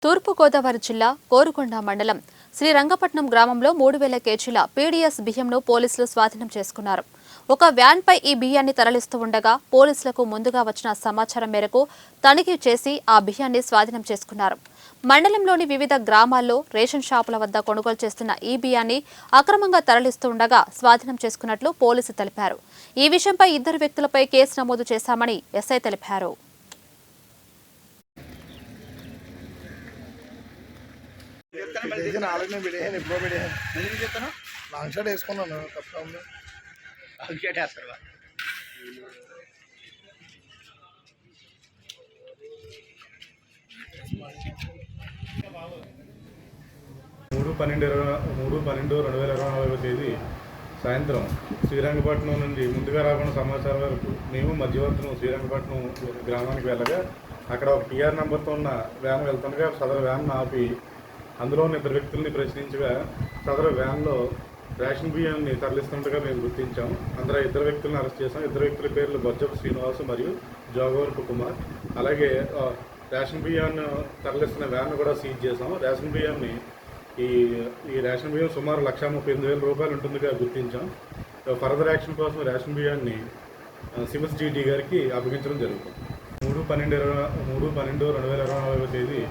తూర్పుగోదావరి జిల్లా కోరుకొండ మండలం శ్రీరంగపట్నం గ్రామంలో 3000 కేజీల పీడీఎస్ బియ్యంను పోలీసులు స్వాధీనం చేసుకున్నారు. ఒక వ్యాన్పై ఈ బియ్యాన్ని తరలిస్తూ ఉండగా పోలీసులకు ముందుగా వచ్చిన సమాచారం మేరకు తనిఖీ చేసి ఆ బియ్యాన్ని స్వాధీనం చేసుకున్నారు. మండలంలోని వివిధ గ్రామాల్లో రేషన్ షాపుల వద్ద కొనుగోలు చేస్తున్న ఈ బియ్యాన్ని అక్రమంగా తరలిస్తూ ఉండగా స్వాధీనం చేసుకున్నట్లు పోలీసులు తెలిపారు. ఈ విషయంపై 2 వ్యక్తులపై కేసు నమోదు చేశామని ఎస్ఐ తెలిపారు. లాంగ్ షాట్ వేసుకున్నాను తప్ప మూడు పన్నెండు 2024 తేదీ సాయంత్రం శ్రీరంగపట్నం నుండి ముందుగా రాకుండా సమాచారం వరకు మేము మధ్యవర్తులు శ్రీరంగపట్నం గ్రామానికి వెళ్ళగా అక్కడ ఒక పిఆర్ నెంబర్తో ఉన్న వ్యాన్ వెళ్తుండగా సదరు వ్యాన్ ఆపి అందులోని 2 వ్యక్తుల్ని ప్రశ్నించగా సదరు వ్యాన్లో రేషన్ బియ్యాన్ని తరలిస్తుండగా మేము గుర్తించాం. అందులో 2 వ్యక్తులను అరెస్ట్ చేశాం. 2 వ్యక్తుల పేర్లు బొజ్జపు శ్రీనివాసు మరియు జోగవరపు కుమార్. అలాగే రేషన్ బియ్యాన్ని తరలిస్తున్న వ్యాన్ కూడా సీజ్ చేసాం. రేషన్ బియ్యాన్ని ఈ రేషన్ బియ్యం సుమారు 1,38,000 రూపాయలు ఉంటుందిగా గుర్తించాం. ఫర్దర్ యాక్షన్ కోసం రేషన్ బియ్యాన్ని సివిల్స్ జీటీ గారికి అప్పగించడం జరుగుతుంది. 3/12/2024 తేదీ